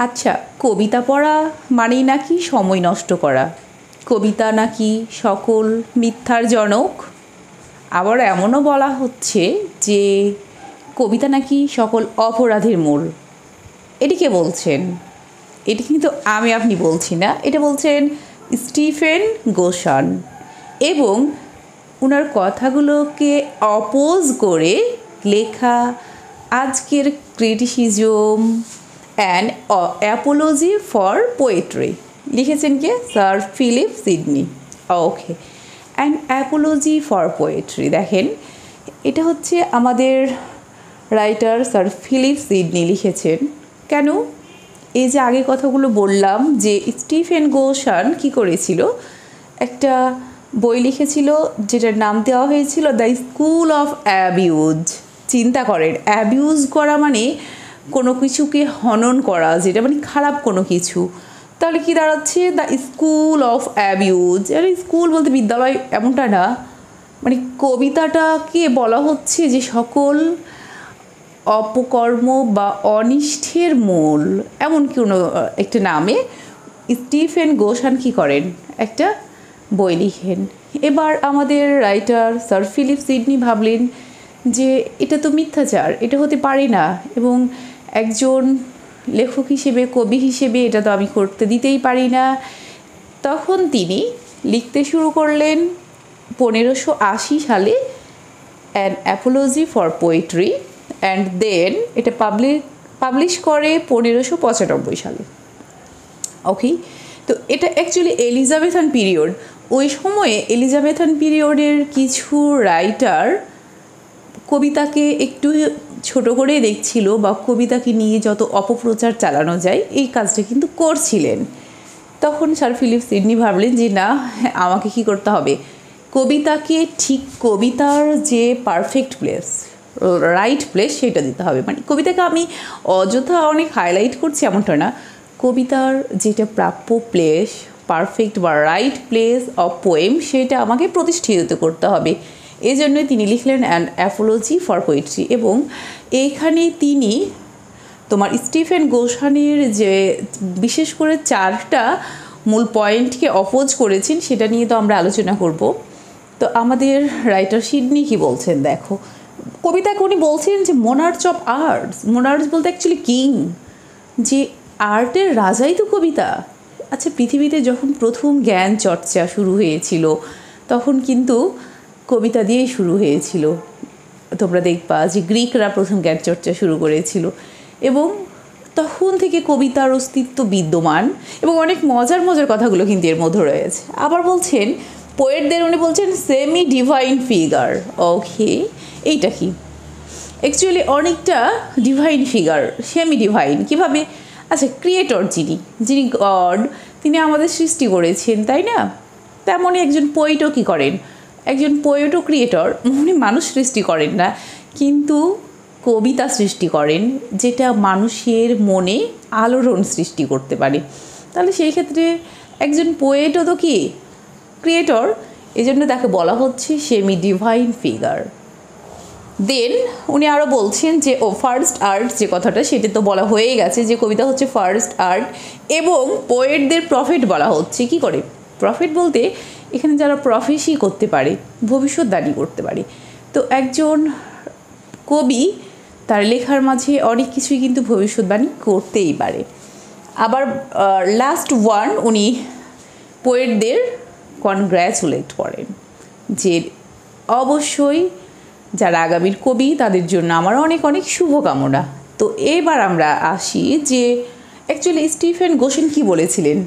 আচ্ছা, কবিতা পড়া মানেই নাকি সময় নষ্ট করা, কবিতা নাকি সকল মিথ্যার জনক। আবার এমনও বলা হচ্ছে যে কবিতা নাকি সকল অপরাধের মূল। এটি কে বলছেন? এটি কিন্তু আমি আপনি বলছি না, এটা বলছেন স্টিফেন গোসান। এবং ওনার কথাগুলোকে অপোজ করে লেখা আজকের criticism and apology for poetry লিখেছেন কে? Sir Philip Sidney. Okay, and apology for poetry, দেখেন এটা হচ্ছে আমাদের রাইটার স্যার ফিলিপ সিডনি লিখেছেন। কেন? এই যে আগে কথাগুলো বললাম যে স্টিফেন গোসান কি করেছিল, একটা বই লিখেছিল যেটার নাম দেওয়া হয়েছিল দ্য স্কুল অফ অ্যাবিউজ। চিন্তা করেন, অ্যাবিউজ করা মানে কোনো কিছুকে হনন করা, যেটা মানে খারাপ কোনো কিছু। তাহলে কি দাঁড়াচ্ছে? The school of abuse. আর স্কুল বলতে বিদ্যালয় এমনটা না, মানে কবিতাটাকে বলা হচ্ছে যে সকল অপকর্ম বা অনিষ্টের মূল, এমন কোনো একটা নামে স্টিফেন গোসান কী করেন, একটা বই লিখেন। এবার আমাদের রাইটার স্যার ফিলিপ সিডনি ভাবলেন যে এটা তো মিথ্যাচার, এটা হতে পারে না, এবং একজন লেখক হিসেবে, কবি হিসেবে এটা তো আমি করতে দিতেই পারি না। তখন তিনি লিখতে শুরু করলেন 1580 সালে an apology for poetry, and then এটা পাবলিশ করে 1595 সালে। ওকে, তো এটা অ্যাকচুয়ালি এলিজাবেথান পিরিয়ড। ওই সময়ে এলিজাবেথান পিরিয়ডের কিছু রাইটার কবিতাকে একটু ছোট করে দেখছিল, বা কবিতাকে নিয়ে যত অপপ্রচার চালানো যায় এই কাজটা কিন্তু করছিলেন। তখন স্যার ফিলিপ সিডনি ভাবলেন যে না, আমাকে কি করতে হবে, কবিতাকে ঠিক কবিতার যে পারফেক্ট প্লেস, রাইট প্লেস, সেটা দিতে হবে। মানে কবিতাকে আমি অযথা অনেক হাইলাইট করছি এমনটা না, কবিতার যেটা প্রাপ্য প্লেস, পারফেক্ট বা রাইট প্লেস অফ পোয়েম, সেটা আমাকে প্রতিষ্ঠিত করতে হবে। এই জন্যই তিনি লিখলেন অ্যান অ্যাপোলজি ফর পোয়েট্রি। এবং এইখানে তিনি তোমার স্টিফেন গোসানের যে বিশেষ করে 4টা মূল পয়েন্টকে অপোজ করেছেন, সেটা নিয়ে তো আমরা আলোচনা করব। তো আমাদের রাইটার সিডনি কি বলছেন দেখো। কবিতাকে উনি বলছেন যে মোনার্চ অফ আর্টস। মোনার্চ বলতে অ্যাকচুয়ালি কিং, যে আর্টের রাজাই তো কবিতা। আচ্ছা, পৃথিবীতে যখন প্রথম জ্ঞান চর্চা শুরু হয়েছিল তখন কিন্তু কবিতা দিয়েই শুরু হয়েছিল। তোমরা দেখবা যে গ্রিকরা প্রথম জ্ঞান চর্চা শুরু করেছিল, এবং তখন থেকে কবিতার অস্তিত্ব বিদ্যমান, এবং অনেক মজার মজার কথাগুলো কিন্তু এর মধ্যে রয়েছে। আবার বলছেন পোয়েটদের, উনি বলছেন সেমি ডিভাইন ফিগার। ওকে, এইটা কি? অ্যাকচুয়ালি অনেকটা ডিভাইন ফিগার, সেমি ডিভাইন কীভাবে? আচ্ছা, ক্রিয়েটর যিনি গড, তিনি আমাদের সৃষ্টি করেছেন, তাই না? তেমনই একজন পোয়েটও কী করেন, একজন পোয়েটও ক্রিয়েটর। উনি মানুষ সৃষ্টি করেন না, কিন্তু কবিতা সৃষ্টি করেন, যেটা মানুষের মনে আলোড়ন সৃষ্টি করতে পারে। তাহলে সেই ক্ষেত্রে একজন পোয়েটও তো কি ক্রিয়েটর, এই জন্য তাকে বলা হচ্ছে সেমি ডিভাইন ফিগার। দেন উনি আরও বলছেন যে ফার্স্ট আর্ট যে কথাটা, সেটা তো বলা হয়ে গেছে যে কবিতা হচ্ছে ফার্স্ট আর্ট, এবং পোয়েটদের প্রফেট বলা হচ্ছে। কি করে প্রফেট বলতে? এখানে যারা প্রফেসি করতে পারে, ভবিষ্যৎবাণী করতে পারে। তো একজন কবি তার লেখার মাঝে অনেক কিছুই কিন্তু ভবিষ্যৎবাণী করতেই পারে। আবার লাস্ট ওয়ান, উনি পোয়েটদের কনগ্র্যাচুলেট করেন যে অবশ্যই যারা আগামীর কবি তাদের জন্য আমার অনেক অনেক শুভকামনা। তো এবার আমরা আসি যে অ্যাকচুয়ালি স্টিফেন গোসান কী বলেছিলেন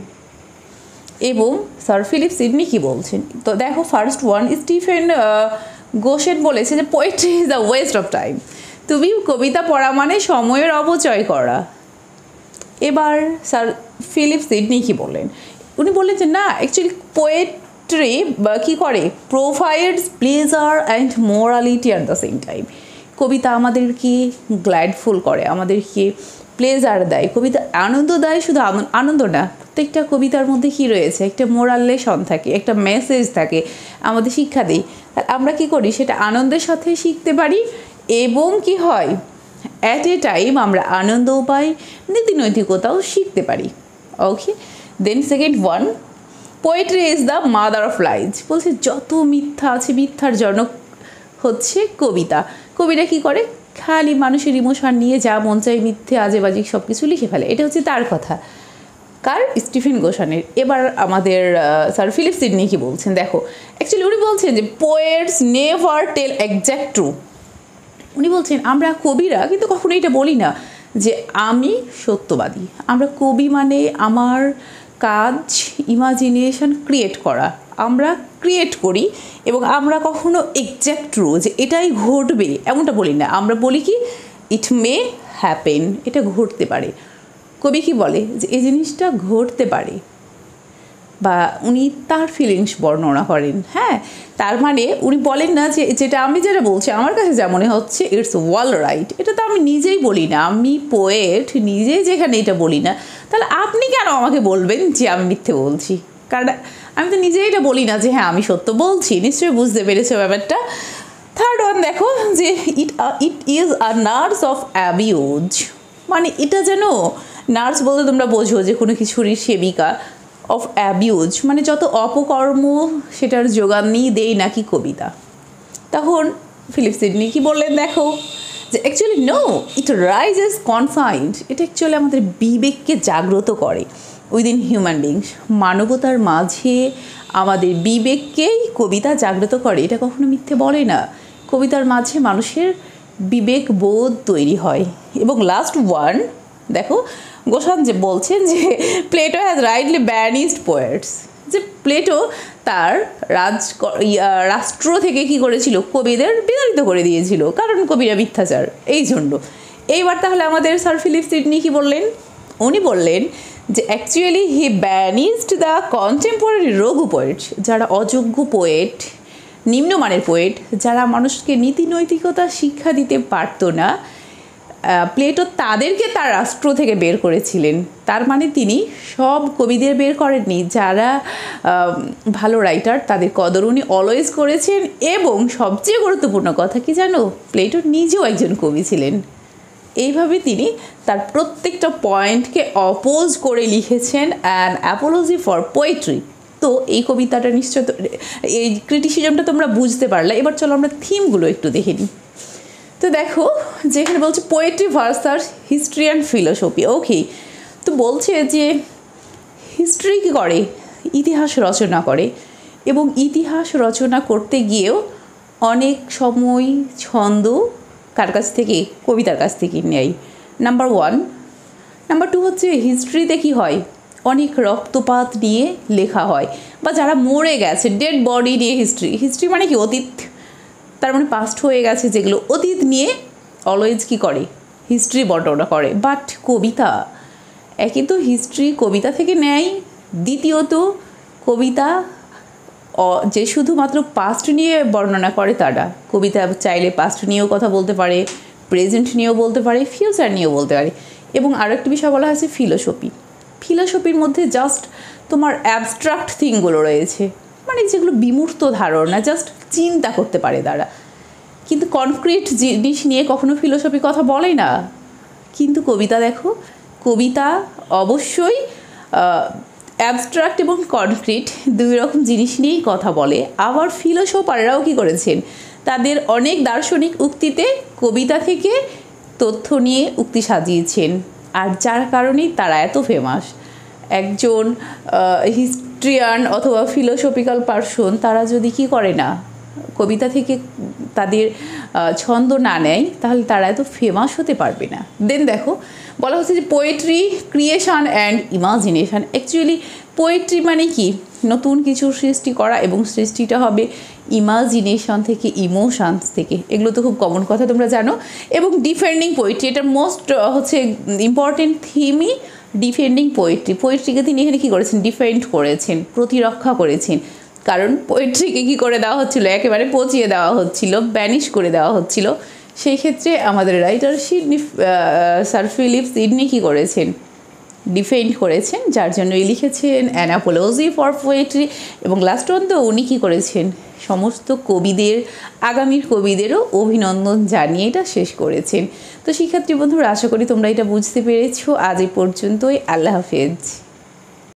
এবং স্যার ফিলিপ সিডনি কী বলছেন। তো দেখো, ফার্স্ট ওয়ান, স্টিফেন গোসান বলেছে যে poetry is the West of time. তুমি কবিতা পড়া মানে সময়ের অপচয় করা। এবার স্যার ফিলিপ সিডনি কী বললেন? উনি বললেন যে না, অ্যাকচুয়ালি পোয়েট্রি কী করে, provides pleasure and morality at the same time. কবিতা আমাদেরকে গ্ল্যাডফুল করে, আমাদেরকে প্লেজার দেয়, কবিতা আনন্দ দেয়। শুধু আনন্দ না, প্রত্যেকটা কবিতার মধ্যে কী রয়েছে, একটা মোরাল লেসন থাকে, একটা মেসেজ থাকে, আমাদের শিক্ষা দেয়। আমরা কি করি, সেটা আনন্দের সাথে শিখতে পারি, এবং কি হয়, অ্যাট এ টাইম আমরা আনন্দও পাই, নীতিনৈতিকতাও শিখতে পারি। Okay, then second one, poetry is the mother of lies. বলছে যত মিথ্যা আছে মিথ্যার জনক হচ্ছে কবিতা। কবিরা কী করে, খালি মানুষের ইমোশন নিয়ে যা মন চাই মিথ্যে আজেবাজি সব কিছু লিখে ফেলে। এটা হচ্ছে তার কথা, কার, স্টিফেন গোসানের। এবার আমাদের স্যার ফিলিপ সিডনি কি বলছেন দেখো। অ্যাকচুয়ালি উনি বলছেন যে poets never tell exact true. উনি বলছেন আমরা কবিরা কিন্তু কখনো এটা বলি না যে আমি সত্যবাদী। আমরা কবি মানে আমার কাজ ইমাজিনেশন ক্রিয়েট করা, আমরা ক্রিয়েট করি এবং আমরা কখনো এক্স্যাক্ট ট্রু যে এটাই ঘটবে এমনটা বলি না। আমরা বলি কি ইট মে হ্যাপেন, এটা ঘটতে পারে। কবি কি বলে যে এই জিনিসটা ঘটতে পারে, বা উনি তার ফিলিংস বর্ণনা করেন। হ্যাঁ, তার মানে উনি বলেন না যে যেটা আমি যেটা বলছি আমার কাছে যা মনে হচ্ছে ইটস ওয়াল রাইট। এটা তো আমি নিজেই বলি না, আমি পোয়েট নিজেই যেখানে এটা বলি না, তাহলে আপনি কেন আমাকে বলবেন যে আমি মিথ্যে বলছি? কারণ আমি তো নিজেই এটা বলি না যে হ্যাঁ আমি সত্য বলছি। নিশ্চয়ই বুঝতে পেরেছো ব্যাপারটা। থার্ড ওয়ান দেখো যে it is a nurse of abuse. মানে এটা যেন নার্স বলতে তোমরা বোঝো যে কোনো কিছুরই সেবিকা, অফ অ্যাবিউজ মানে যত অপকর্ম সেটার যোগান নিয়ে দেয় নাকি কবিতা। তখন ফিলিপ সিডনি কি বললেন দেখো যে অ্যাকচুয়ালি নো, ইট রাইজেস কনফাইন্ড। এটা অ্যাকচুয়ালি আমাদের বিবেককে জাগ্রত করে উইদিন হিউম্যান বিংস। মানবতার মাঝে আমাদের বিবেককেই কবিতা জাগ্রত করে, এটা কখনো মিথ্যে বলে না। কবিতার মাঝে মানুষের বিবেক বোধ তৈরি হয়। এবং লাস্ট ওয়ান দেখো, গোসান যে বলছেন যে Plato has rightly banished poets. যে প্লেটো তার রাষ্ট্র থেকে কি করেছিল, কবিদের বিতাড়িত করে দিয়েছিল, কারণ কবিরা মিথ্যাচার এই জন্য। এইবার তাহলে আমাদের স্যার ফিলিপ সিডনি কি বললেন, উনি বললেন যে actually he banished the contemporary rogue poets, যারা অযোগ্য পোয়েট, নিম্নমানের পোয়েট, যারা মানুষকে নীতি নৈতিকতা শিক্ষা দিতে পারতো না, প্লেটো তাদেরকে তার রাষ্ট্র থেকে বের করেছিলেন। তার মানে তিনি সব কবিদের বের করেননি, যারা ভালো রাইটার তাদের কদর উনি অলওয়েজ করেছেন। এবং সবচেয়ে গুরুত্বপূর্ণ কথা কি জানো, প্লেটো নিজেও একজন কবি ছিলেন। এইভাবে তিনি তার প্রত্যেকটা পয়েন্টকে অপোজ করে লিখেছেন অ্যান অ্যাপোলজি ফর পোয়েট্রি। তো এই কবিতাটা নিশ্চয়, এই ক্রিটিসিজমটা তোমরা বুঝতে পারলে। এবার চলো আমরা থিমগুলো একটু দেখে নিই। তো দেখো যেখানে বলছে poetry versus history and philosophy. Okay, তো বলছে যে হিস্ট্রি কী করে, ইতিহাস রচনা করে, এবং ইতিহাস রচনা করতে গিয়েও অনেক সময় ছন্দ কার কাছ থেকে, কবিতার কাছ থেকে নেয়, নাম্বার ওয়ান। নাম্বার টু হচ্ছে হিস্ট্রিতে কী হয়, অনেক রক্তপাত নিয়ে লেখা হয়, বা যারা মরে গেছে ডেড বডি নিয়ে হিস্ট্রি। হিস্ট্রি মানে কি অতীত, তার মানে পাস্ট হয়ে গেছে যেগুলো, অতীত নিয়ে অলওয়েজ কী করে, হিস্ট্রি বর্ণনা করে। বাট কবিতা একে তো হিস্ট্রি কবিতা থেকে নেয়, দ্বিতীয়ত কবিতা যে শুধুমাত্র পাস্ট নিয়ে বর্ণনা করে তারা, কবিতা চাইলে পাস্ট নিয়েও কথা বলতে পারে, প্রেজেন্ট নিয়েও বলতে পারে, ফিউচার নিয়েও বলতে পারে। এবং আরও একটি বিষয় বলা হয়েছে ফিলোসফি। ফিলোসফির মধ্যে জাস্ট তোমার অ্যাবস্ট্রাক্ট থিংগুলো রয়েছে, মানে যেগুলো বিমূর্ত ধারণা, জাস্ট চিন্তা করতে পারে তারা, কিন্তু কনক্রিট জিনিস নিয়ে কখনো ফিলোসফি কথা বলে না। কিন্তু কবিতা দেখো, কবিতা অবশ্যই অ্যাবস্ট্রাক্ট এবং কনক্রিট দুই রকম জিনিস নিয়েই কথা বলে। আবার ফিলোসফাররাও কী করেছেন, তাদের অনেক দার্শনিক উক্তিতে কবিতা থেকে তথ্য নিয়ে উক্তি সাজিয়েছেন, আর যার কারণেই তারা এত ফেমাস। একজন হিস্ট্রিয়ান অথবা ফিলোসফিক্যাল পারসন তারা যদি কি করে না, কবিতা থেকে তাদের ছন্দ না নেয়, তাহলে তারা এত ফেমাস হতে পারবে না। দেন দেখো বলা হচ্ছে যে poetry creation and imagination. Actually poetry মানে কি, নতুন কিছু সৃষ্টি করা, এবং সৃষ্টিটা হবে ইমাজিনেশন থেকে, ইমোশনস থেকে। এগুলো তো খুব কমন কথা তোমরা জানো। এবং ডিফেন্ডিং পোয়েট্রি, এটার মোস্ট হচ্ছে ইম্পর্টেন্ট থিমই ডিফেন্ডিং পোয়েট্রি। পোয়েট্রিকে তিনি এখানে কী করেছেন, ডিফেন্ড করেছেন, প্রতিরক্ষা করেছেন। কারণ পোয়েট্রিকে কী করে দেওয়া হচ্ছিল, একেবারে পচিয়ে দেওয়া হচ্ছিল, ব্যানিশ করে দেওয়া হচ্ছিল। সেই ক্ষেত্রে আমাদের রাইটার স্যার ফিলিপ সিডনি কী করেছেন, ডিফেন্ড করেছেন, যার জন্যই লিখেছেন অ্যান অ্যাপোলজি ফর পোয়েট্রি। এবং লাস্ট অন্ত উনি কী করেছেন, সমস্ত কবিদের, আগামীর কবিদেরও অভিনন্দন জানিয়ে এটা শেষ করেছেন। তো শিক্ষার্থী বন্ধুরা, আশা করি তোমরা এটা বুঝতে পেরেছো। আজ এই পর্যন্তই। আল্লাহ হাফেজ।